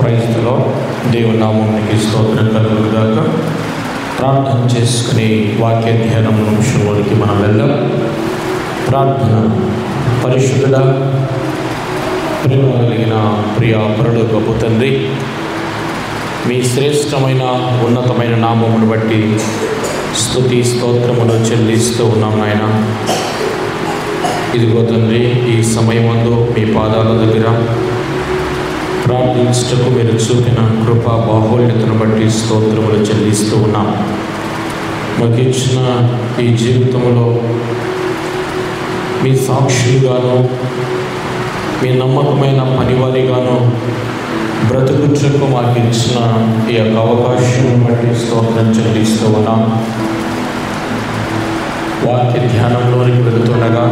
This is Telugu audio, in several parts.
క్రైస్తలో దేవుని నామానికి స్తోత్రం కలుగుగాక. ప్రార్థన చేసుకుని వాక్య ధ్యానం నిమిషంలోనికి మనం వెళ్దాం. ప్రార్థన. పరిశుద్ధుడ, ప్రేమ కలిగిన ప్రియ పరలోకపు తండ్రి, మీ శ్రేష్టమైన ఉన్నతమైన నామమును బట్టి స్తుతి స్తోత్రమును చెల్లిస్తూ ఉన్నాం నాయన. ఇదిగో తండ్రి, ఈ సమయమందు మీ పాదాల దగ్గర ప్రార్థించుటకు మీరు చూపిన కృపా బాహుళ్యతను బట్టి స్తోత్రములు చెల్లిస్తూ ఉన్నాం. మాకు ఇచ్చిన ఈ జీవితంలో మీ సాక్షులుగాను, మీ నమ్మకమైన పనివారిగాను బ్రతుకుటకు మాకు ఇచ్చిన ఈ యొక్క అవకాశం బట్టి స్తోత్రం చెల్లిస్తూ ఉన్నాం. వాక్య ధ్యానంలోనికి వెళుతుండగా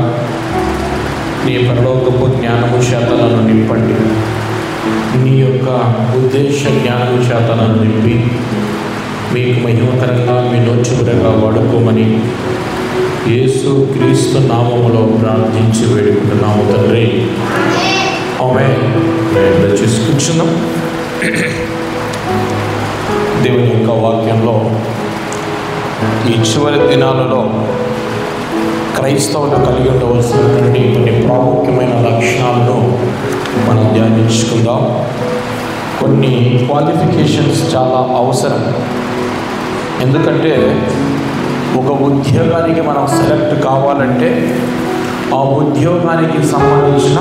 నీ పరలోకపు జ్ఞానము చేతలను నింపండి. నీ యొక్క ఉద్దేశ జ్ఞానము చేతలను నింపి మీకు మహిమకరంగా మీ నోచుకురగా వాడుకోమని యేసు క్రీస్తు నామములో ప్రార్థించి వేడుకుంటున్నాము తండ్రి. ఆమేన్. కూర్చున్నాం. దేవుని యొక్క వాక్యంలో ఈ చివరి దినాలలో క్రైస్తవులు కలిగి ఉండవలసినటువంటి కొన్ని ప్రాముఖ్యమైన లక్షణాలను మనం ధ్యానించుకుందాం. కొన్ని క్వాలిఫికేషన్స్ చాలా అవసరం. ఎందుకంటే ఒక ఉద్యోగానికి మనం సెలెక్ట్ కావాలంటే ఆ ఉద్యోగానికి సంబంధించిన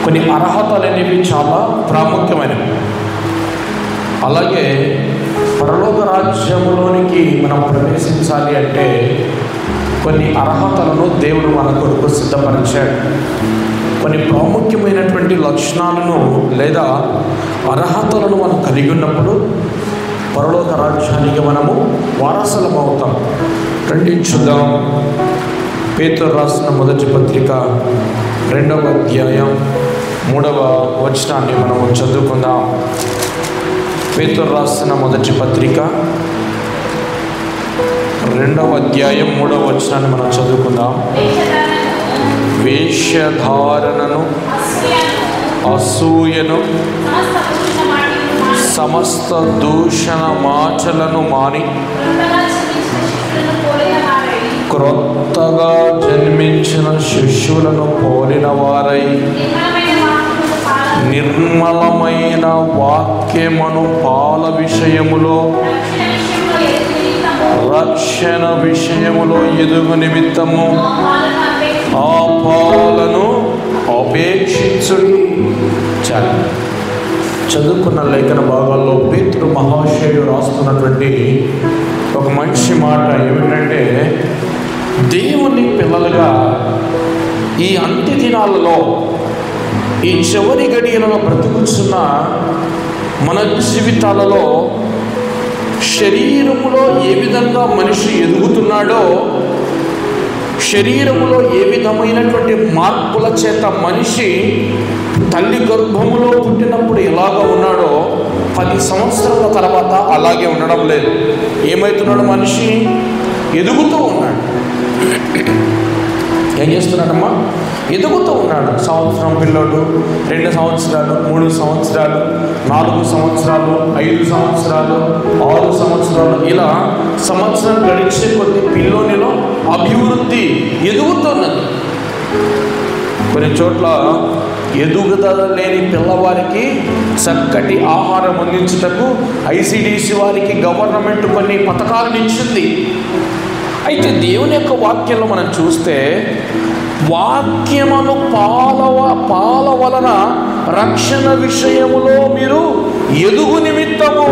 కొన్ని అర్హతలు అనేవి చాలా ప్రాముఖ్యమైనవి. అలాగే పరలోక రాజ్యంలోనికి మనం ప్రవేశించాలి అంటే కొన్ని అర్హతలను దేవుడు మన కొరకు సిద్ధపరిచాడు. కొన్ని ప్రాముఖ్యమైనటువంటి లక్షణాలను లేదా అర్హతలను మనం కలిగి ఉన్నప్పుడు పరలోక రాజ్యానికి మనము వారసులం అవుతాం. రండి చూద్దాం. పేతురు రాసిన మొదటి పత్రిక 2వ అధ్యాయం 3వ వచనాన్ని మనము చదువుకుందాం. పేతురు రాసిన మొదటి పత్రిక 2వ అధ్యాయం 3వ వచనాన్ని మనం చదువుకుందాం. వేషధారణను, అసూయను, సమస్త దూషణ మాటలను మాని క్రొత్తగా జన్మించిన శిష్యులను పోలిన వారై నిర్మలమైన వాక్యమును పాల విషయములో, రక్షణ విషయములో ఎదుగు నిమిత్తము ఆ పాలను అపేక్షించుడి. చాలు. చదువుకున్న లేఖన భాగాల్లో పేతురు మహాశయుడు రాస్తున్నటువంటి ఒక మంచి మాట ఏమిటంటే, దేవుని పిల్లలుగా ఈ అంత్య దినాలలో, ఈ చివరి గడియలలో బ్రతుకుతున్న మన జీవితాలలో శరీరములో ఏ విధంగా మనిషి ఎదుగుతున్నాడో, శరీరములో ఏ విధమైనటువంటి మార్పుల చేత మనిషి తల్లి గర్భములో పుట్టినప్పుడు ఎలాగ ఉన్నాడో 10 సంవత్సరాల తర్వాత అలాగే ఉండడం లేదు. ఏమవుతున్నాడు? మనిషి ఎదుగుతూ ఉన్నాడు. ఏం చేస్తున్నాడమ్మా? ఎదుగుతూ ఉన్నాడు. సంవత్సరం పిల్లోడు, 2 సంవత్సరాలు, 3 సంవత్సరాలు, 4 సంవత్సరాలు, 5 సంవత్సరాలు, 6 సంవత్సరాలు, ఇలా సంవత్సరం గడిచే కొద్ది పిల్లోనిలో అభివృద్ధి ఎదుగుతున్నది. కొన్ని చోట్ల ఎదుగుదల లేని పిల్లవారికి చక్కటి ఆహారం అందించుటకు ఐసిడిసి వారికి గవర్నమెంట్ కొన్ని పథకాలను ఇచ్చింది. అయితే దేవుని యొక్క వాక్యంలో మనం చూస్తే, వాక్యమును పాల వలన రక్షణ విషయములో మీరు ఎదుగు నిమిత్తము.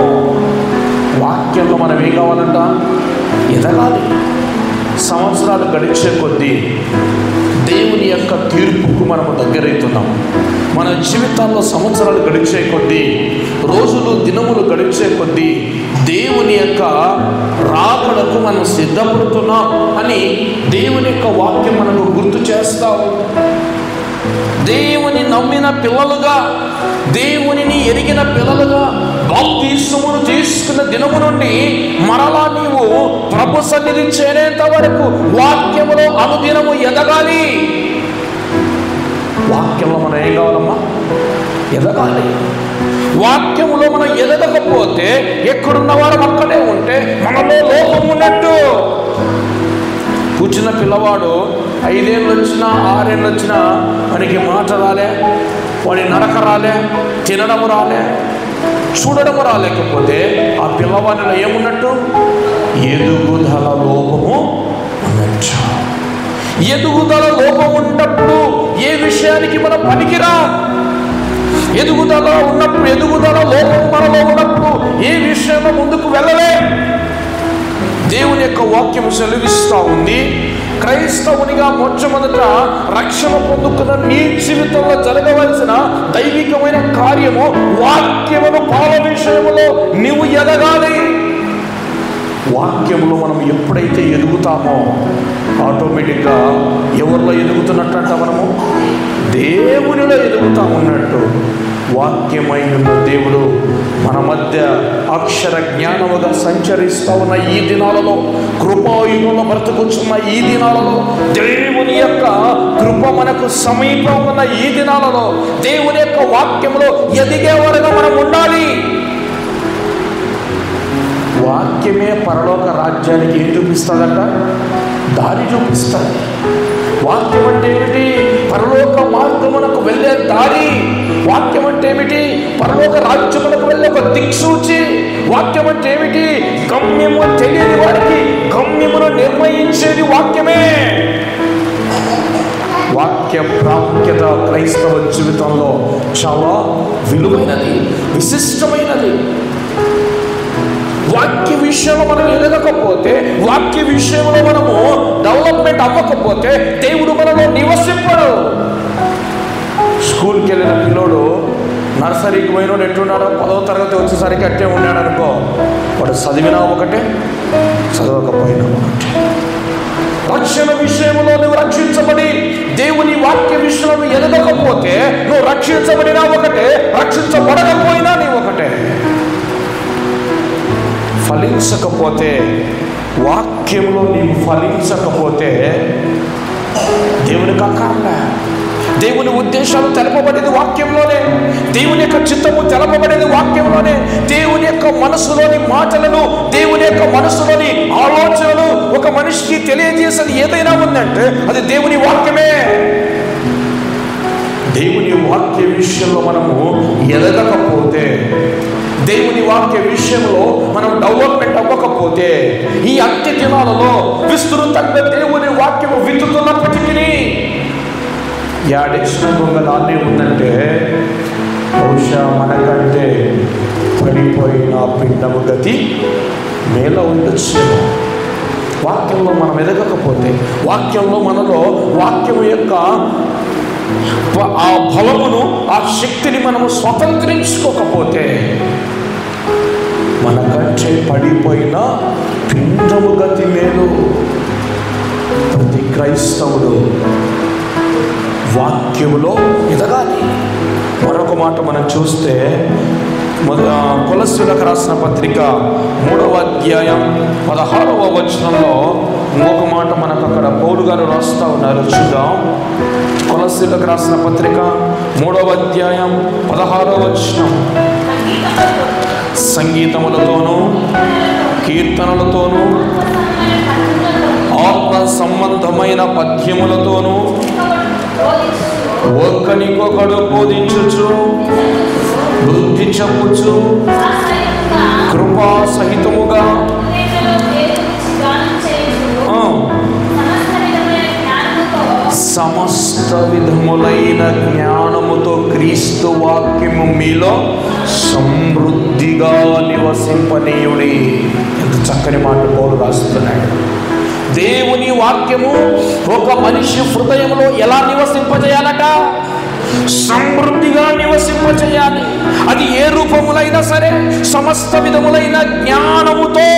వాక్యంలో మనం ఏం కావాలంట? ఎదగాలి. సంవత్సరాలు గడిచే కొద్దీ దేవుని యొక్క తీర్పుకు మనము దగ్గరవుతున్నాం. మన జీవితాల్లో సంవత్సరాలు గడిచే కొద్దీ, రోజులు దినములు గడిచే కొద్దీ దేవుని యొక్క రాకడకు మనం సిద్ధపడుతున్నాం అని దేవుని యొక్క వాక్యం మనకు గుర్తు చేస్తాం. దేవుని నమ్మిన పిల్లలుగా, దేవునిని ఎరిగిన పిల్లలుగా బాప్తిస్మమును తీసుకున్న దినము నుండి మరలా నీవు ప్రభు సన్నిధి చేరేంత వరకు వాక్యములో అనుదినము ఎదగాలి. వాక్యంలో మనం ఏం కావాలమ్మా? ఎదగాలి. వాక్యములో మనం ఎదగకపోతే ఎక్కడున్న వారు అక్కడే ఉంటే మనలో లోపం ఉన్నట్టు. కూర్చున్న పిల్లవాడు 5 ఏళ్ళు వచ్చినా 6 ఏళ్ళు వచ్చినా మనకి మాట రాలే, వాడి నడక రాలే, తినడం రాలే, చూడడం రాలేకపోతే ఆ పిల్లవాడిలో ఏమున్నట్టు? ఎదుగుదల లోపము ఉన్నట్టు. ఎదుగుదల లోపం ఉన్నప్పుడు ఏ విషయానికి మనం పనికిరా. ఎదుగుదల ఉన్నప్పుడు, ఎదుగుదల లోపం మనలో ఉన్నప్పుడు ఏ విషయంలో ముందుకు వెళ్ళలే. దేవుని యొక్క వాక్యం సెలవిస్తూ ఉంది, క్రైస్తవునిగా మొట్టమొదట రక్షణ పొందుకున్న నీ జీవితంలో జరగవలసిన దైవికమైన కార్యము వాక్యమును పాల విషయములో నీవు ఎదగాలి. వాక్యములో మనం ఎప్పుడైతే ఎదుగుతామో ఆటోమేటిక్గా ఎవరిలో ఎదుగుతున్నట్ట? మనము దేవునిలో ఎదుగుతా ఉన్నట్టు. వాక్యమై ఉన్న దేవుడు మన మధ్య అక్షర జ్ఞానముగా సంచరిస్తూ ఉన్న ఈ దినాలలో, కృపాయుగంలో బ్రతుకుచున్న ఈ దినాలలో, దేవుని యొక్క కృప మనకు సమీపం ఉన్న ఈ దినాలలో దేవుని యొక్క వాక్యంలో ఎదిగేవారుగా మనం ఉండాలి. వాక్యమే పరలోక రాజ్యానికి ఏం చూపిస్తుందట? దారి చూపిస్తుంది. వాక్యం అంటే ఏమిటి? పరలోక మార్గమునకు వెళ్ళే దారి. వాక్యం అంటే ఏమిటి? పరలోక రాజ్యమునకు వెళ్ళే ఒక దిక్సూచి. వాక్యం అంటే ఏమిటి? గమ్యము తెలియని వారికి గమ్యమును నిర్ణయించేది వాక్యమే. వాక్య ప్రాముఖ్యత క్రైస్తవ జీవితంలో చాలా విలువైనది, విశిష్టమైనది. వాక్య విషయంలో మనం ఎదగకపోతే, వాక్య విషయంలో మనము డెవలప్మెంట్ అవ్వకపోతే దేవుడు మనలో నివసింపడు. స్కూల్కి వెళ్ళిన పిల్లోడు నర్సరీకి పోయినోడు ఎట్టున్నాడో 10వ తరగతి వచ్చేసరికి అట్టే ఉన్నాడు అనుకో, వాడు చదివినా ఒకటే, చదవకపోయినా ఒకటే. రక్షణ విషయంలో నువ్వు రక్షించబడి దేవుని వాక్య విషయంలో ఎదగకపోతే నువ్వు రక్షించబడినా ఒకటే, రక్షించబడకపోయినా నీ ఒకటే. ఫలించకపోతే, వాక్యంలో నీవు ఫలించకపోతే దేవునికి అక్కర్లే. దేవుని ఉద్దేశాలు తెలపబడేది వాక్యంలోనే, దేవుని యొక్క చిత్తము తెలపబడేది వాక్యంలోనే. దేవుని యొక్క మనసులోని మాటలను, దేవుని యొక్క మనసులోని ఆలోచనలు ఒక మనిషికి తెలియజేసేది ఏదైనా ఉందంటే అది దేవుని వాక్యమే. దేవుని వాక్య విషయంలో మనము ఎదగకపోతే, దేవుని వాక్య విషయంలో మనం డెవలప్మెంట్ అవ్వకపోతే, ఈ అంత్య దినాలలో విస్తృతంగా దేవుని వాక్యము విత్తుతున్నప్పటికీ యాడెక్షన్ దొంగలానే ఉందంటే బహుశా మనకంటే పడిపోయిన పిండము గతి మేల ఉండొచ్చు. వాక్యంలో మనం ఎదగకపోతే, వాక్యంలో మనలో వాక్యము యొక్క ఆ బలమును, ఆ శక్తిని మనము స్వతంత్రించుకోకపోతే మనకంటే పడిపోయిన పిండము గతి మేలు. ప్రతి క్రైస్తవుడు వాక్యములో ఎదగాలి. మరొక మాట మనం చూస్తే కొలస్సీయులకు రాసిన పత్రిక 3వ అధ్యాయం 16వ వచనంలో ఇంకొక మాట మనకు అక్కడ పౌలు గారు రాస్తూ ఉన్నారు. చూద్దాం. కొలస్సీయులకు రాసిన పత్రిక 3వ అధ్యాయం 16వ వచనం. సంగీతములతోనూ కీర్తనలతోనూ ఆత్మ సంబంధమైన పద్యములతోనూ ఒకనికొకడు బోధించుచు, బుద్ధి చెప్పుచు, కృపా సహితముగా సమస్త విధములైన జ్ఞానముతో క్రీస్తు వాక్యము మీలో సమృద్ధిగా నివసింపనీయుడి. ఎంత చక్కని మాట పౌలు రాస్తున్నాడు. దేవుని వాక్యము ఒక మనిషి హృదయంలో ఎలా నివసింపజేయాలట? సమృద్ధిగా నివసింపజేయాలి. అది ఏ రూపములైనా సరే, సమస్త విధములైన జ్ఞానముతో.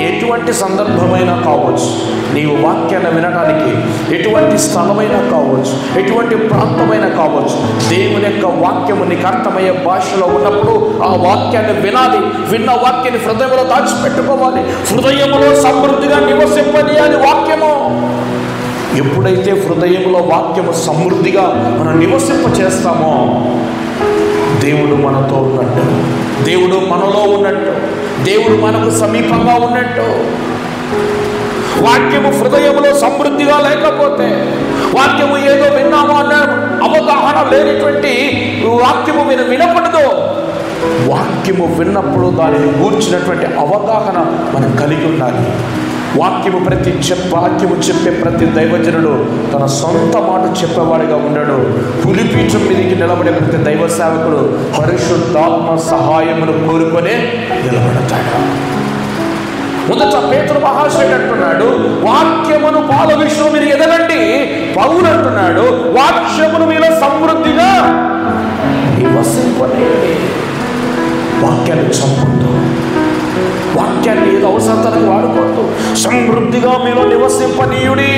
ఎటువంటి సందర్భమైనా కావచ్చు, నీవు వాక్యాన్ని వినడానికి ఎటువంటి స్థలమైనా కావచ్చు, ఎటువంటి ప్రాంతమైనా కావచ్చు, దేవుని యొక్క వాక్యము నీకు అర్థమయ్యే భాషలో ఉన్నప్పుడు ఆ వాక్యాన్ని వినాలి. విన్న వాక్యాన్ని హృదయంలో దాచిపెట్టుకోవాలి. హృదయంలో సమృద్ధిగా నివసింపనీయాలి వాక్యము. ఎప్పుడైతే హృదయంలో వాక్యము సమృద్ధిగా మనం నివసింప చేస్తామో దేవుడు మనతో ఉన్నట్టు, దేవుడు మనలో ఉన్నట్టు, దేవుడు మనకు సమీపంగా ఉన్నట్టు. వాక్యము హృదయంలో సమృద్ధిగా లేకపోతే, వాక్యము ఏదో విన్నామో అన్న అవగాహన లేనిటువంటి వాక్యము వినకూడదు. వాక్యము విన్నప్పుడు దానిని గూర్చినటువంటి అవగాహన మనం కలిగి ఉండాలి. వాక్యము చెప్పే ప్రతి దైవజనుడు తన సొంత మాట చెప్పేవాడిగా ఉన్నాడు. పులిపీఠం మీదకి నిలబడే ప్రతి దైవ సేవకుడు పరిశుద్ధాత్మ సహాయమును కోరుకొనే నిలబడతాడు. మొదట పేతురు మహాశయుడు అంటున్నాడు, వాక్యమును పాల విషయం మీరు ఎదగండి. పౌలు అంటున్నాడు, వాక్యమును మీలో సమృద్ధిగా నివసింపనేయండి. వాక్యాన్ని చంపొద్దు, వాక్యాన్ని ఏదో అవసరానికి వాడుకోవద్దు. సమృద్ధిగా మీలో నివసింపనీయుడి.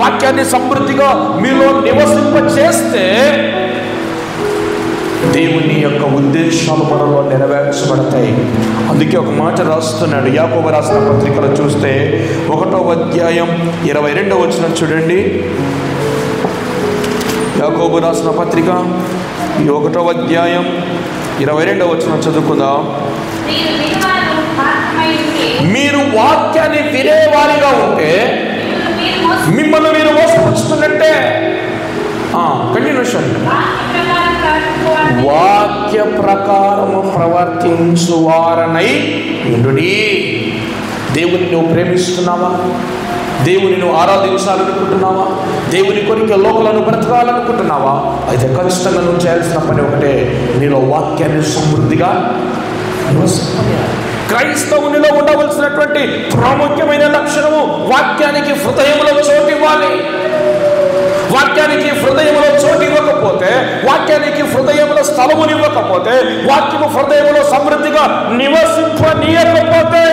వాక్యాన్ని సమృద్ధిగా మీలో నివసింప చేస్తే దేవుని యొక్క ఉద్దేశాలు మనలో నెరవేర్చబడతాయి. అందుకే ఒక మాట రాస్తున్నాడు యాకోబు రాసిన పత్రికలో చూస్తే 1వ అధ్యాయం 22వ వచనం చూడండి. యాకోబు రాసిన పత్రిక 1వ అధ్యాయం 22వ వచనం చదువుకుందాం. మీరు వాక్యాన్ని వినేవారిగా ఉంటే మిమ్మల్ని మీరు మోసపుచ్చుతున్నట్టే. కంటిన్యూషన్. వాక్య ప్రకారము ప్రవర్తించువారనై ఉండుడి. దేవుని నువ్వు ప్రేమిస్తున్నావా? దేవుని నువ్వు ఆరాధించాలనుకుంటున్నావా? దేవుని కొరికి లోకలను బ్రతకాలనుకుంటున్నావా? అయితే ఖచ్చితంగా నువ్వు చేయాల్సిన పని ఒకటే, నీలో వాక్యాన్ని సమృద్ధిగా క్రైస్తవునిలో ఉండవలసినటువంటి ప్రాముఖ్యమైన లక్షణము వాక్యానికి హృదయంలో చోటు ఇవ్వాలి. వాక్యానికి హృదయంలో చోటు ఇవ్వకపోతే, వాక్యానికి హృదయంలో స్థలమునివ్వకపోతే, వాక్యము హృదయంలో సమృద్ధిగా నివసింపనీయకపోతే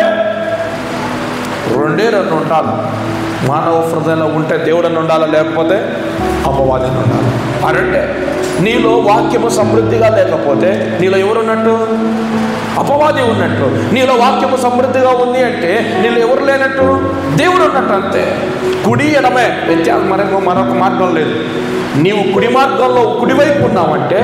2 ఉండాలి. మానవ హృదయంలో ఉంటే దేవుడని ఉండాలి, లేకపోతే అపవాదిని ఉండాలి. అంటే నీలో వాక్యము సమృద్ధిగా లేకపోతే నీలో ఎవరున్నట్టు? అపవాది ఉన్నట్టు. నీలో వాక్యము సమృద్ధిగా ఉంది అంటే నీలో ఎవరు లేనట్టు? దేవుడు ఉన్నట్టు. అంతే. కుడి ఎడమే వ్యత్యాసం, మరొక మార్గం లేదు. నీవు కుడి మార్గంలో కుడివైపు ఉన్నావంటే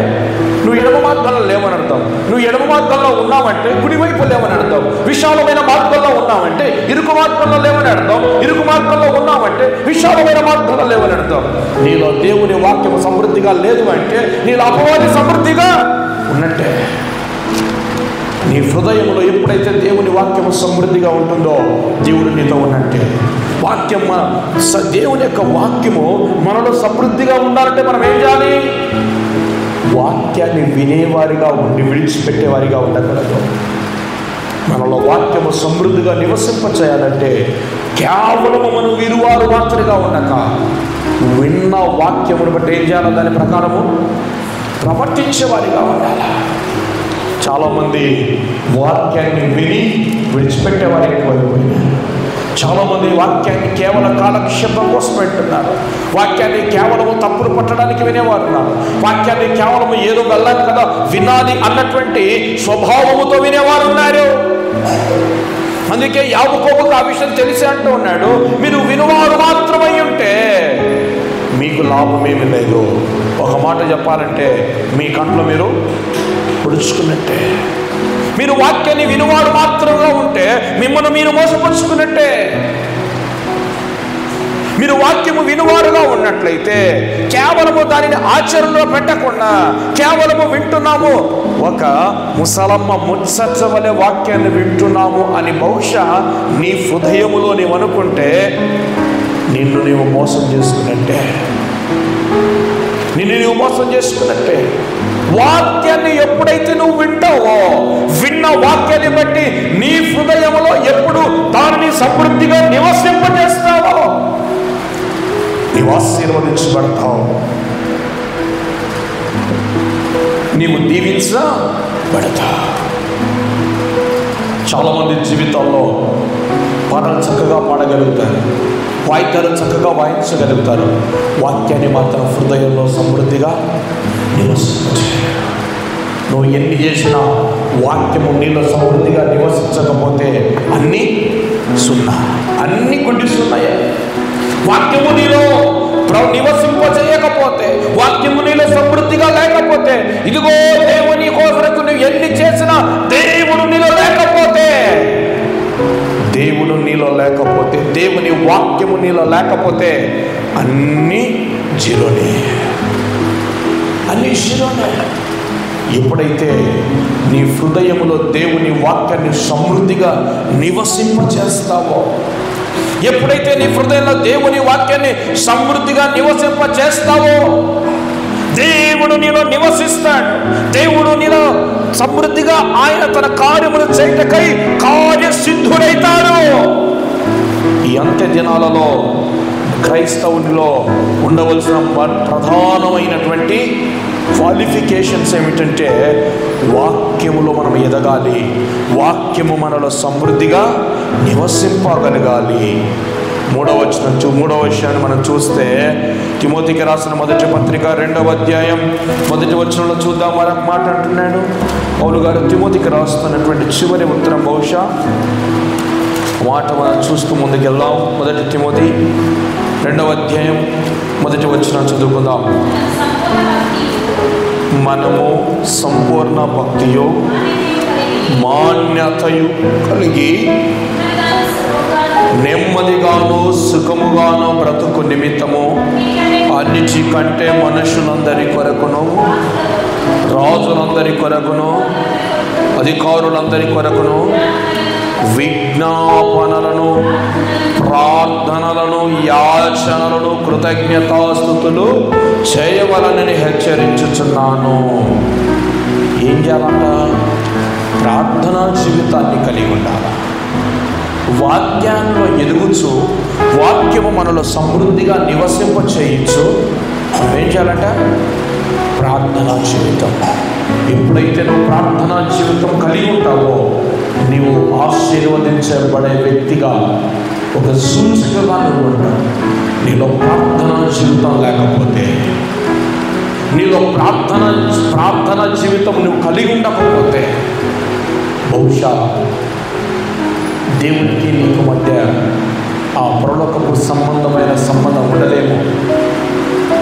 నువ్వు ఎడమ మార్గంలో లేవని అర్థం. నువ్వు ఎడమ మార్గంలో ఉన్నావంటే కుడివైపు లేవని అర్థం. విశాలమైన మార్గంలో ఉన్నావంటే ఇరుకు మార్గంలో లేవని అర్థం. ఇరుకు మార్గంలో ఉన్నావంటే విశాలమైన మార్గంలో లేవని అర్థం. నీలో దేవుని వాక్యము సమృద్ధిగా లేదు అంటే నీలో అపవాది సమృద్ధిగా ఉన్నట్టే. నీ హృదయంలో ఎప్పుడైతే దేవుని వాక్యము సమృద్ధిగా ఉంటుందో దేవుడు నీతో ఉన్నట్టే. వాక్యం దేవుని యొక్క వాక్యము మనలో సమృద్ధిగా ఉండాలంటే మనం ఏం చేయాలి? వాక్యాన్ని వినేవారిగా ఉండి విడిచిపెట్టేవారిగా ఉండగలదు. మనలో వాక్యము సమృద్ధిగా నివసింపచేయాలంటే కేవలము మనం వినువారు మాత్రమే ఉండక విన్న వాక్యమును బట్టి ఏం చేయాలో దాని ప్రకారము ప్రవర్తించేవారిగా ఉండాలి. చాలామంది వాక్యాన్ని విని విడిచిపెట్టేవారు ఎక్కువైపోయినారు. చాలామంది వాక్యాన్ని కేవలం కాలక్షేపం కోసం పెట్టున్నారు. వాక్యాన్ని కేవలము తప్పులు పట్టడానికి వినేవారు ఉన్నారు. వాక్యాన్ని కేవలము ఏదో వెళ్ళాలి కదా వినాలి అన్నటువంటి స్వభావముతో వినేవారు ఉన్నారు. అందుకే యాకోబుకు ఆ విషయం తెలిసి అంటూ ఉన్నాడు, మీరు వినువారు మాత్రమై ఉంటే మీకు లాభమేమీ లేదు. ఒక మాట చెప్పాలంటే మీ కంట్లో మీరు పొడుచుకున్నట్టే. మీరు వాక్యాన్ని వినువారు మాత్రంగా ఉంటే మిమ్మల్ని మీరు మోసపరుచుకున్నట్టే. మీరు వాక్యము వినువారుగా ఉన్నట్లయితే కేవలము దానిని ఆచరణలో పెట్టకుండా కేవలము వింటున్నాము, ఒక ముసలమ్మ ముచ్చచ్చ వలె వాక్యాన్ని వింటున్నాము అని బహుశా నీ హృదయములో నీవు అనుకుంటే నిన్ను నీవు మోసం చేసుకున్నట్టే. నిన్ను నీవు మోసం చేసుకున్నట్టే. వాక్యాన్ని ఎప్పుడైతే నువ్వు వింటావో, విన్న వాక్యాన్ని బట్టి నీ హృదయంలో ఎప్పుడు దానిని సమృద్ధిగా నివసింపజేస్తావో నీవు ఆశీర్వదించబడతావు, నీవు దీవించబడతావు. చాలామంది జీవితాల్లో పాటలు చక్కగా పాడగలుగుతారు, వాయిద్యాలు చక్కగా వాయించగలుగుతారు, వాక్యాన్ని మాత్రం హృదయంలో సమృద్ధిగా నివసించారు. నువ్వు ఎన్ని చేసినా వాక్యము నీలో సమృద్ధిగా నివసించకపోతే అన్నీ సున్నా, అన్నీ గుడ్డి సున్నాయే. వాక్యము నీలో నివసింపజేయకపోతే, వాక్యము నీలో సమృద్ధిగా లేకపోతే, ఇదిగో దేవుని కొరకు నువ్వు ఎన్ని చేసినా దేవుడు నీలో లేకపోతే, దేవుని వాక్యము నీలో లేకపోతే అన్నీ జీరోనే. ఎప్పుడైతే నీ హృదయములో దేవుని వాక్యాన్ని సమృద్ధిగా నివసింపచేస్తావో, ఎప్పుడైతే నీ హృదయంలో దేవుని వాక్యాన్ని సమృద్ధిగా నివసింపచేస్తావో, దేవుడు నీలో నివసిస్తాడు. దేవుడు నీలో సమృద్ధిగా ఆయన తన కార్యములు చేయటకై కార్యసిద్ధుడైతాడు. ఈ అంత్య దినాలలో క్రైస్తవునిలో ఉండవలసిన ప్రధానమైనటువంటి క్వాలిఫికేషన్స్ ఏమిటంటే, వాక్యములో మనం ఎదగాలి, వాక్యము మనలో సమృద్ధిగా నివసింపగలగాలి. మూడవ విషయాన్ని మనం చూస్తే, తిమోతికి రాసిన మొదటి పత్రిక 2వ అధ్యాయం 1వ వచనంలో చూద్దాం. మరొక మాట అంటున్నాడు పౌలు గారు తిమోతికి రాస్తున్నటువంటి చివరి ఉత్తరం. బహుశా మాట మనం చూస్తూ ముందుకెళ్దాం. 1 తిమోతి 2వ అధ్యాయం 1వ వచనం చదువుకుందాం. మనము సంపూర్ణ భక్తియు మాన్యతయు కలిగి నెమ్మదిగాను సుఖముగాను బ్రతుకు నిమిత్తము అన్నిటికంటే మనుషులందరి కొరకును, రాజులందరి కొరకును, అధికారులందరి కొరకును విజ్ఞాపనలను, ప్రార్థనలను, యాచనలను, కృతజ్ఞతాస్తుతులు చేయవలనని హెచ్చరించుచున్నాను. ఏం చేయాలంట? ప్రార్థనా జీవితాన్ని కలిగి ఉండాలి. వాక్యాల్లో ఎదుగుచు, వాక్యము మనలో సమృద్ధిగా నివసింప చేయొచ్చు. ఏం చేయాలంట? ప్రార్థనా జీవితం. ఎప్పుడైతే నువ్వు ప్రార్థనా జీవితం కలిగి ఉంటావో, నీవు ఆశీర్వదించబడే వ్యక్తిగా, ఒక సూచికగా నువ్వు ఉంటావు. నీలో ప్రార్థనా జీవితం లేకపోతే, నీలో ప్రార్థన జీవితం నువ్వు కలిగి ఉండకపోతే, బహుశా దేవునికి నీకు మధ్య ఆ పరలోకపు సంబంధం ఉండలేము.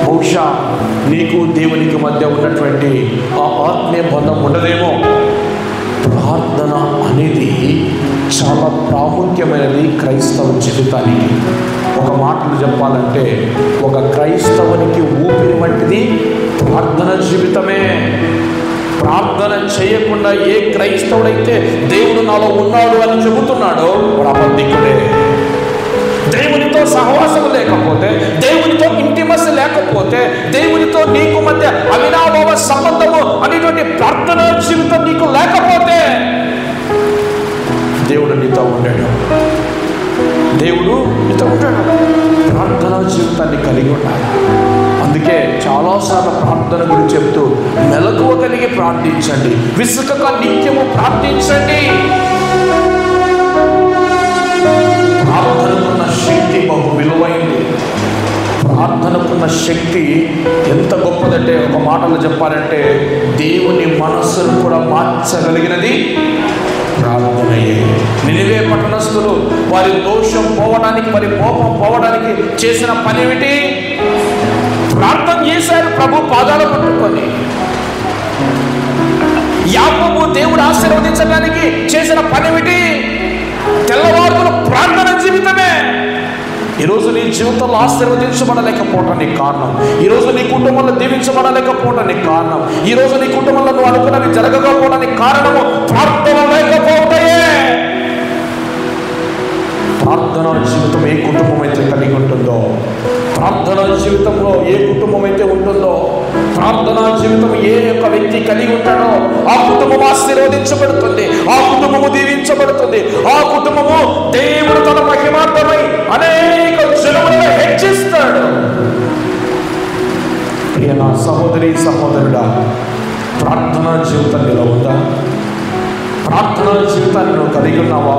బహుశా నీకు దేవునికి మధ్య ఉన్నటువంటి ఆ ఆత్మీయ బంధం ఉండదేమో. ప్రార్థన అనేది చాలా ప్రాముఖ్యమైనది క్రైస్తవ జీవితానికి. ఒక మాటలు చెప్పాలంటే, ఒక క్రైస్తవునికి ఊపిరి వంటిది ప్రార్థన జీవితమే. ప్రార్థన చేయకుండా ఏ క్రైస్తవుడైతే దేవుడు నాలో ఉన్నాడు అని చెబుతున్నాడో వాడు అబద్ధికుడే. దేవునితో సహవాసం లేకపోతే, దేవునితో ఇంటిమసి లేకపోతే, దేవునితో నీకు మధ్య అవినాభావ సంబంధము అనేటువంటి ప్రార్థనా జీవితం నీకు లేకపోతే, దేవుడు నీతో ఉంటాడు. ప్రార్థనా జీవితాన్ని కలిగి ఉండాలి. అందుకే చాలాసార్లు ప్రార్థన గురించి చెప్తూ, మెలకువ కలిగి ప్రార్థించండి, విసుకక నిత్యము ప్రార్థించండి. ప్రార్థనకున్న శక్తి బహు విలువైంది. ప్రార్థనకున్న శక్తి ఎంత గొప్పదంటే, ఒక మాటలు చెప్పాలంటే, దేవుని మనస్సును కూడా మార్చగలిగినది ప్రార్థనయే. నినివే పట్టణస్థులు వారి దోషం పోవడానికి, వారి కోపం పోవడానికి చేసిన పని ఏమిటి? ప్రార్థన చేశారు ప్రభు పాదాలు పట్టుకొని. యాకోబు దేవుడు ఆశీర్వదించడానికి చేసిన పని ఏమిటి? తెల్లవారుల ప్రార్థన జీవితమే. ఈరోజు నీ జీవితంలో ఆశీర్వదించబడలేకపోవటానికి కారణం, ఈరోజు నీ కుటుంబంలో దీవించబడలేకపోవటానికి కారణం, ఈరోజు నీ కుటుంబంలో నువ్వు అనుకున్నవి జరగకపోవడానికి కారణము ప్రార్థన లేకపోవటాయే. ప్రార్థనా జీవితం ఏ కుటుంబం అయితే కలిగి ఉంటుందో, ప్రార్థనా జీవితంలో ఏ కుటుంబం అయితే ఉంటుందో, ప్రార్థనా జీవితం ఏ యొక్క వ్యక్తి కలిగి ఉంటాడో, ఆ కుటుంబం ఆశీర్వదించబడుతుంది, ఆ కుటుంబము దీవించబడుతుంది, ఆ కుటుంబము దేవుడు తన మహిమార్థమై అనేక జనములను హెచ్చిస్తాడు. ప్రియ నా సహోదరి సహోదరుడా, ప్రార్థనా జీవితం నీలో ఉందా? ప్రార్థనా జీవితాన్ని నువ్వు కలిగి ఉన్నావా?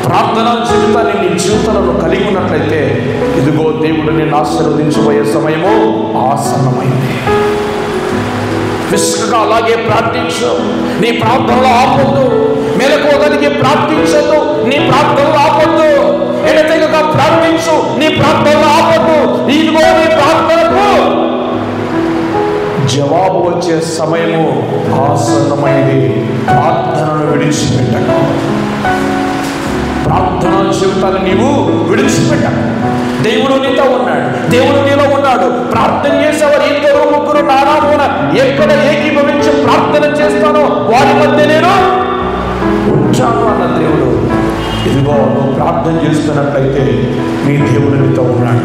ప్రార్థనా జీవితాన్ని నీ జీవితంలో కలిగి ఉన్నట్లయితే, ఇదిగో దేవుడు నిన్ను ఆశీర్వదించబోయే సమయము ఆసన్నమైంది. విసుకగా అలాగే ప్రార్థించు. నీ ప్రార్థనలో ఆపొద్దు. మెలకువగలిగి ప్రార్థించొద్దు, నీ ప్రార్థనలు ఆపొద్దు. ఎడతెగక ప్రార్థించు, నీ ప్రార్థనలు ఆపొద్దు. ఇదిగో నీ ప్రార్థనకు జవాబు వచ్చే సమయము ఆసన్నమైంది. ప్రార్థనను విడిచిపెట్టకు, ప్రార్థనా జీవితాన్ని నీవు విడిచిపెట్టకు. దేవుడు నీతో ఉన్నాడు, దేవుడు నీలో ఉన్నాడు. ప్రార్థన చేసేవారు 2-3 నా నామమున ఎక్కడ ఏకీభవించి ప్రార్థన చేస్తానో వారి మధ్య నేను ఉంటాను అన్న దేవుడు. ఇదిగో నువ్వు ప్రార్థన చేస్తున్నట్లయితే నీ దేవుడు నీతో ఉన్నాడు.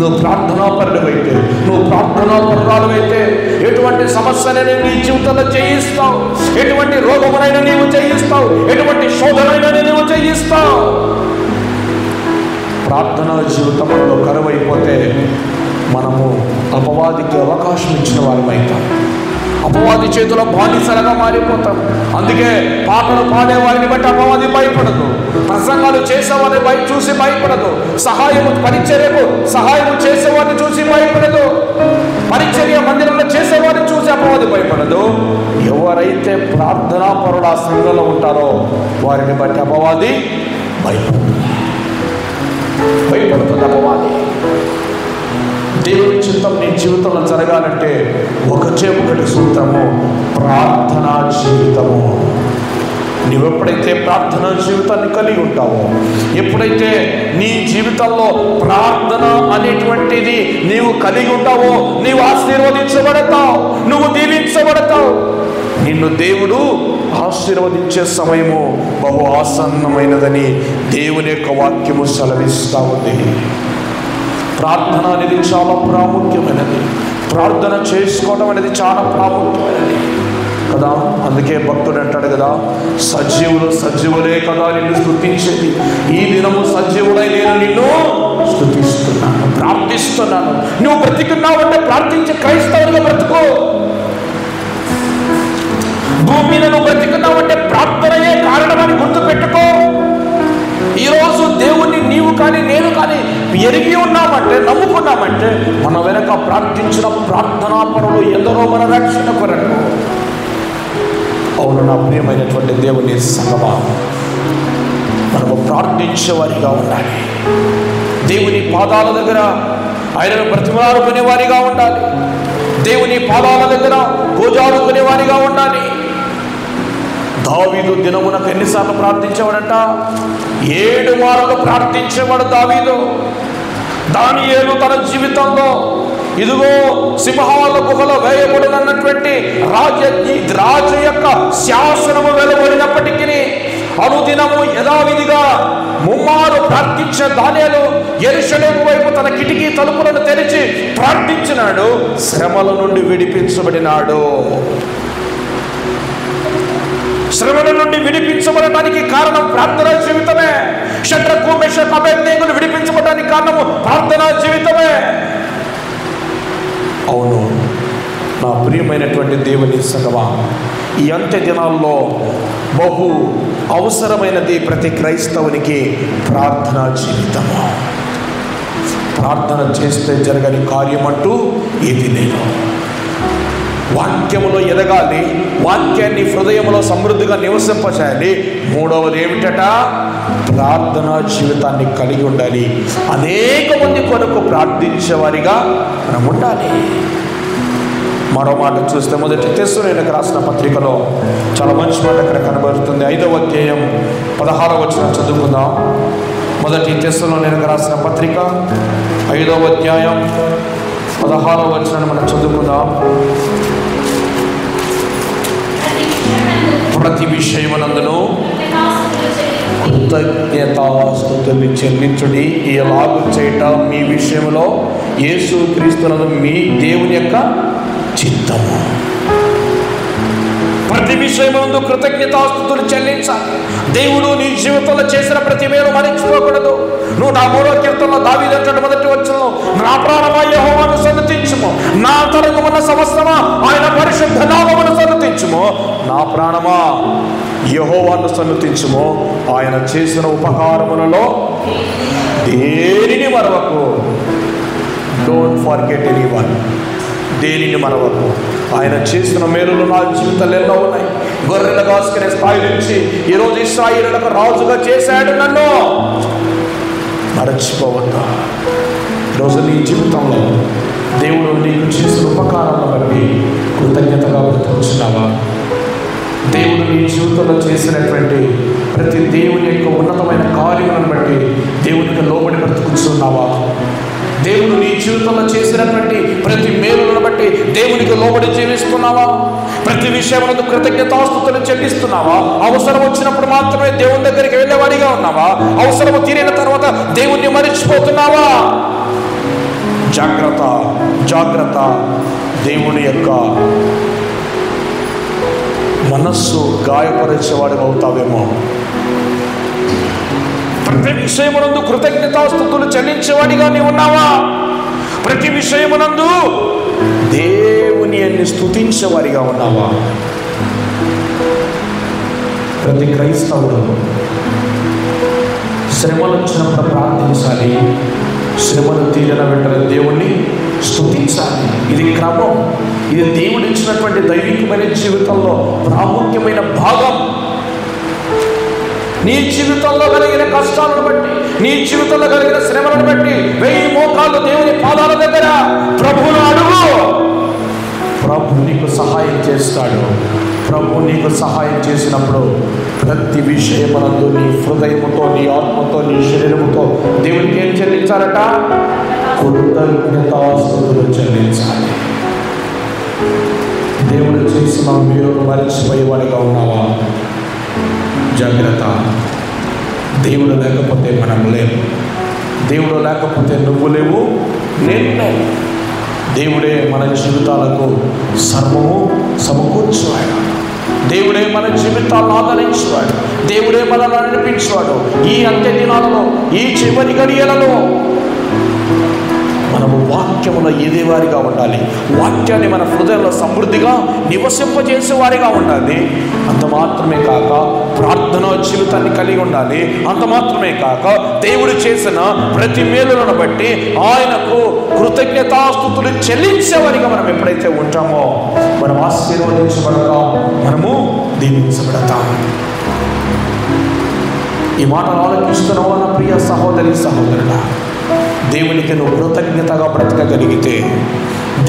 నువ్వు ప్రార్థనాపరుడవైతే, నువ్వు ప్రార్థనాపరురాలవైతే ఎటువంటి సమస్యనైనా నీ జీవితంలో జయిస్తావు, ఎటువంటి రోగమునైనా నీవు జయిస్తావు, ఎటువంటి శోధనైనా నీవు జయిస్తావు. ప్రార్థనా జీవితంలో కరువైపోతే మనము అపవాదికి అవకాశం ఇచ్చిన వారమైతాం, అపవాది చేతిలో బానిసలుగా మారిపోతాం. అందుకే పాటలు పాడేవారిని బట్టి అపవాది భయపడదు, ప్రసంగాలు చేసేవారిని చూసి భయపడదు, పరిచర్యకు సహాయం చేసేవారిని చూసి భయపడదు, పరిచర్య మందిరంలో చేసేవారిని చూసి అపవాది భయపడదు. ఎవరైతే ప్రార్థనా పరుడు ఆ సంఘంలో ఉంటారో వారిని బట్టి అపవాది భయపడుతుంది. అపవాది దేవుని చిత్తం నీ జీవితంలో జరగాలంటే ఒకటి సూత్రము, ప్రార్థనా జీవితము. నువ్వెప్పుడైతే ప్రార్థనా జీవితాన్ని కలిగి ఉంటావో, ఎప్పుడైతే నీ జీవితంలో ప్రార్థన అనేటువంటిది నీవు కలిగి ఉంటావో, నీవు ఆశీర్వదించబడతావు, నువ్వు దీవించబడతావు. నిన్ను దేవుడు ఆశీర్వదించే సమయము బహు ఆసన్నమైనదని దేవుని యొక్క వాక్యము సెలవిస్తూ ఉంది. ప్రార్థన అనేది చాలా ప్రాముఖ్యమైనది, ప్రార్థన చేసుకోవడం అనేది చాలా ప్రాముఖ్యమైనది కదా. అందుకే భక్తుడు అంటాడు కదా, సజీవులే కదా నిన్ను స్తుతించేది. ఈ దినము సజీవుడై నేను నిన్ను స్తుతిస్తున్నాను, ప్రార్థిస్తున్నాను. నువ్వు బ్రతికున్నావు అంటే ప్రార్థించే క్రైస్తవులుగా బ్రతుకు. భూమి మీద నువ్వు బ్రతికున్నావు అంటే ప్రార్థనయే కారణమని గుర్తుపెట్టుకో. ఈరోజు దేవుణ్ణి నీవు కానీ నేను కానీ ఎరిగి ఉన్నామంటే, నమ్ముకున్నామంటే మన వెనక ప్రార్థించిన ప్రార్థనా పరులు ఎందరో మన రక్షణ కొరకు. అవును నా ప్రియమైనటువంటి దేవుని సంగమా, మనము ప్రార్థించేవారిగా ఉండాలి. దేవుని పాదాల దగ్గర ఆయనను బ్రతిమలాడుకునేవారిగా ఉండాలి. దేవుని పాదాల దగ్గర గోజాడుకునేవారిగా ఉండాలి. దావీదు దినమునకు ఎన్నిసార్లు ప్రార్థించేవాడంట? 7 మార్లు ప్రార్థించేవాడు దావీదు. దానియేలు తన జీవితంలో ఇదిగో సింహాల గుహలో వేయబడినటువంటి రాజు యొక్క శాసనము వెలువడినప్పటికీ అనుదినము యథావిధిగా 3 మార్లు ప్రార్థించే దానియేలు యెరూషలేము వైపు తన కిటికీ తలుపులను తెరిచి ప్రార్థించినాడు. శ్రమల నుండి విడిపించబడినాడు. శ్రమల నుండి విడిపించబడటానికి కారణం ప్రార్థనా జీవితమే. షడ్రకు మెషకు అబేద్నెగోలు విడిపించబడటానికి కారణము ప్రార్థనా జీవితమే. అవును నా ప్రియమైనటువంటి దేవుని సంగమా, ఈ అంత్య దినాల్లో బహు అవసరమైనది ప్రతి క్రైస్తవునికి ప్రార్థనా జీవితము. ప్రార్థన చేస్తే జరగని కార్యం అంటూ ఏది లేదు. వాక్యములో ఎదగాలి, వాక్యాన్ని హృదయంలో సమృద్ధిగా నివసింపచేయాలి. 3వది ఏమిటట? ప్రార్థనా జీవితాన్ని కలిగి ఉండాలి. అనేక మంది కొరకు ప్రార్థించేవారిగా మనం ఉండాలి. మరో మాట చూస్తే మొదటి తెస్సలోనికీయులకు రాసిన పత్రికలో చాలా మంచి మాట ఇక్కడ కనబడుతుంది. 5వ అధ్యాయం 16వ వచనం చదువుకుందాం. మొదటి తెస్సలోనికీయులకు రాసిన పత్రిక 5వ అధ్యాయం 16వ వచనాన్ని మనం చదువుకుందాం. ప్రతి విషయమునందును కృతజ్ఞతాస్తుతులు చెల్లించుడి, ఇలాగు చేయట మీ విషయంలో యేసు క్రీస్తునందు మీ దేవుని యొక్క చిత్తము. ప్రతి విషయమునందు కృతజ్ఞతాస్తుతులు చెల్లించాలి. దేవుడు నీ జీవితంలో చేసిన ప్రతి మేలు మరిచిపోకూడదు. 103వ కీర్తనలో దావీదు అంటాడు మొదటి వచనంలో, నా ప్రాణమా యెహోవాను సన్నుతించుము, నా అంతరంగమున్న సమస్తమా ఆయన పరిశుద్ధ నామమును సన్నుతించుము. నా ప్రాణమా యెహోవాను సన్నుతించుము, ఆయన చేసిన ఉపకారములలో దేనిని మరవకు. Don't forget anyone. దేనిని మరవకు. ఆయన చేసిన మేలులు నా జీవితంలో ఎన్నో ఉన్నాయి. గొర్రెలు కాసుకునే స్థాయి నుంచి ఈరోజు ఇశ్రాయేలులకు రాజుగా చేశాడు నన్ను. మరచిపోవద్దా. ఈరోజు నీ జీవితంలో దేవుడు నీకు చేసిన ఉపకారాలను బట్టి కృతజ్ఞతగా బ్రతుకుతున్నావా? దేవుడు నీ జీవితంలో చేసినటువంటి ప్రతి దేవుని యొక్క ఉన్నతమైన కార్యములను బట్టి దేవునికి లోబడి బ్రతుకుతున్నావా? దేవుడు నీ జీవితంలో చేసినటువంటి ప్రతి మేలులను బట్టి దేవునికి లోబడి జీవిస్తున్నావా? ప్రతి విషయంలో కృతజ్ఞతాస్తుతులు చెల్లిస్తున్నావా? అవసరం వచ్చినప్పుడు మాత్రమే దేవుని దగ్గరికి వెళ్ళేవాడిగా ఉన్నావా? అవసరము తీరిన తర్వాత దేవుణ్ణి మరిచిపోతున్నావా? జాగ్రత్త, జాగ్రత్త. దేవుని యొక్క మనస్సు గాయపరిచేవాడు అవుతావేమో. ప్రతి విషయమునందు కృతజ్ఞతాస్తుతులు చెల్లించేవాడిగా నీవు ఉన్నావా? ప్రతి విషయమునందు దేవుని స్తుతించేవాడిగా ఉన్నావా? ప్రతి క్రైస్తవుడు శ్రమలు వచ్చినప్పుడు ప్రార్థించాలి, శ్రమలు తీరిన వెంటనే దేవుణ్ణి స్తుతించాలి. ఇది క్రమం. ఇది దేవుడు ఇచ్చినటువంటి దైవికమైన జీవితంలో ప్రాముఖ్యమైన భాగం. నీ జీవితంలో కలిగిన కష్టాలను బట్టి, నీ జీవితంలో కలిగిన శ్రమలను బట్టి 1000 మోకాళ్ళు దేవుని పాదాల దగ్గర ప్రభువును అడుగు. ప్రభు నీకు సహాయం చేస్తాడు. ప్రభు నీకు సహాయం చేసినప్పుడు ప్రతి విషయమునందు నీ హృదయముతో, నీ ఆత్మతో, నీ శరీరముతో దేవునికి ఏం చెల్లించాలట? కృతజ్ఞతాస్తుతులు చెల్లించాలి. దేవుడు చేసిన మీరు మరిచిపోయేవాడిగా ఉన్నావా? జాగ్రత్త. దేవుడు లేకపోతే మనం లేవు. దేవుడు లేకపోతే నువ్వు లేవు, నేను లేవు. దేవుడే మన జీవితాలకు సర్వము సమకూర్చువాడు. దేవుడే మన జీవితాలను ఆదరించేవాడు. దేవుడే మనల్ని నడిపించేవాడు. ఈ అంత్య దినాలలో, ఈ చివరి గడియలలో మనము వాక్యములో ఎదేవారిగా ఉండాలి. వాక్యాన్ని మన హృదయంలో సమృద్ధిగా నివసింపజేసేవారిగా ఉండాలి. అంత మాత్రమే కాక ప్రార్థనా జీవితాన్ని కలిగి ఉండాలి. అంత మాత్రమే కాక దేవుడు చేసిన ప్రతి మేలులను బట్టి ఆయనకు కృతజ్ఞతాస్తుతులు చెల్లించేవారిగా మనం ఎప్పుడైతే ఉంటామో మనం ఆశీర్వదించబడతాం, మనము దీవించబడతాం. ఈ మాటలు ఆలోచిస్తున్నావు నా ప్రియ సహోదరి సహోదరుడా. దేవునికి నువ్వు కృతజ్ఞతగా బ్రతకగలిగితే,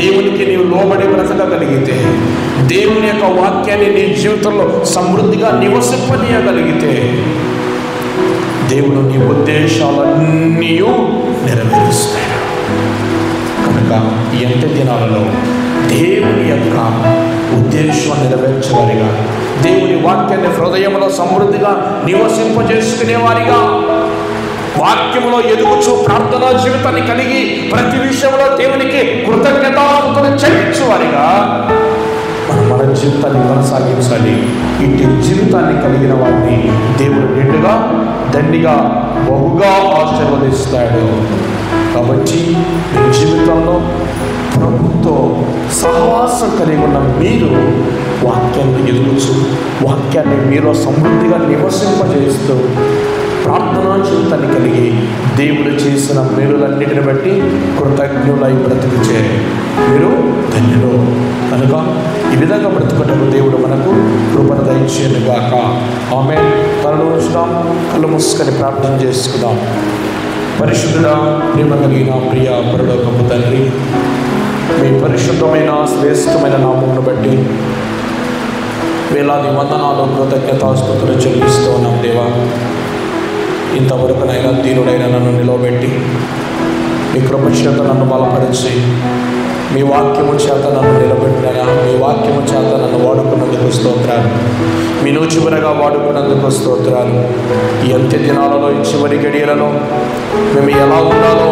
దేవునికి నీవు లోబడి బ్రతకగలిగితే, దేవుని యొక్క వాక్యాన్ని నీ జీవితంలో సమృద్ధిగా నివసింపనీయగలిగితే దేవుడు నీ ఉద్దేశాలన్నీ నెరవేరుస్తాడు. కనుక ఈ అంత్య దినాలలో దేవుని యొక్క ఉద్దేశం నెరవేర్చేవారిగా, దేవుని వాక్యాన్ని హృదయంలో సమృద్ధిగా నివసింపజేసుకునేవారిగా, వాక్యములో ఎదుగుచు ప్రార్థనా జీవితాన్ని కలిగి ప్రతి విషయంలో దేవునికి కృతజ్ఞతాస్తుతులు చెల్లించేవారిగా మన జీవితాన్ని కొనసాగించాలి. ఇట్టి జీవితాన్ని కలిగిన వారిని దేవుడు నిండుగా దండిగా బహుగా ఆశీర్వదిస్తాడు. కాబట్టి మీ జీవితంలో ప్రభుతో సహవాసం కలిగి ఉన్న మీరు వాక్యాన్ని ఎదుగుచు, వాక్యాన్ని మీలో సమృద్ధిగా నివసింపజేస్తూ ప్రార్థనా జీవితాన్ని కలిగి దేవుడు చేసిన మేలులన్నిటిని బట్టి కృతజ్ఞులై బ్రతికిచే మీరు ధన్యులు. కనుక ఈ విధంగా బ్రతుకుటకు దేవుడు మనకు కృపను దయచేయుగాక. ఆమేన్. కళ్ళు ఉంచుదాం, కళ్ళు మూసుకొని ప్రార్థన చేసుకుందాం. పరిశుద్ధుడా, ప్రేమ కలిగిన ప్రియ పరలోకపు తండ్రి, మీ పరిశుద్ధమైన శ్రేష్టమైన నామమును బట్టి వేలాది వందనాలు కృతజ్ఞతాస్తుతులు చెల్లిస్తూ ఉన్నాం దేవా. ఇంతవరకు నైనా దీనుడైన నన్ను నిలవబెట్టి మీ కృప చేత నన్ను బలపరిచి మీ వాక్యము చేత నన్ను నిలబెట్టినా, మీ వాక్యము చేత నన్ను వాడుకున్నందుకు స్తోత్రాలు. మీ చివరగా వాడుకున్నందుకు స్తోత్రాలు. ఈ అంత్య దినాలలో, ఈ చివరి గడియలలో మేము ఎలా ఉండాలో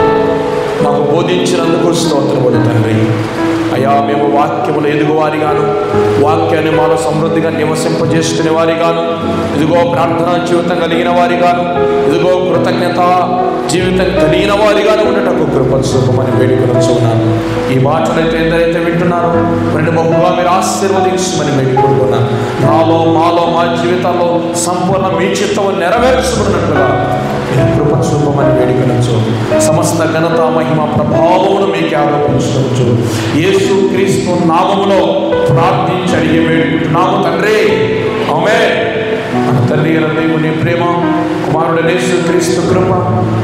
మాకు బోధించినందుకు స్తోత్రములు తండ్రి. అయ్యా, మేము వాక్యములు ఎదుగువారిగాను, వాక్యాన్ని మాలో సమృద్ధిగా నివసింపజేసుకునే వారిగాను, ఇదిగో ప్రార్థనా జీవితం కలిగిన వారిగాను, ఇదిగో కృతజ్ఞత జీవితం కలిగిన వారిగాను ఉండటకు కృపను చూపమని వేడుకొనుచున్నాను. ఈ మాటలైతే ఎందరైతే వింటున్నారో రెండు బహుగా మీరు ఆశీర్వదించమని వేడుకుంటున్నాను. నాలో, మాలో, మా జీవితాల్లో సంపూర్ణ మీ చిత్తము నెరవేర్చుకున్నట్లుగా మీరు కృప చూపమని వేడుకొనొచ్చు. సమస్త ఘనత, మహిమ, ప్రభావమును మీకు ఆరోపించవచ్చు. యేసు క్రీస్తు నామములో ప్రార్థించి అడిగి వేడుకుంటున్నాము తండ్రి. ఆమేన్. మన తండ్రి అయిన దేవుని ప్రేమ, కుమారుడైన యేసుక్రీస్తు కృప,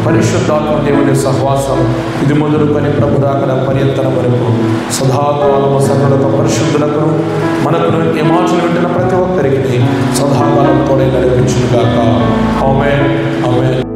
పరిశుద్ధాత్మ దేవుని సహవాసం ఇది మొదలుకొని ప్రభు రాకడ పర్యంతర వరకు సదాకాలము సకలత పరిశుద్ధులకు మనకును ఈ మాటలు వింటున్న ప్రతి ఒక్కరికి సదాకాలం తోడే నడిపించును గాక. ఆమేన్. ఆమేన్.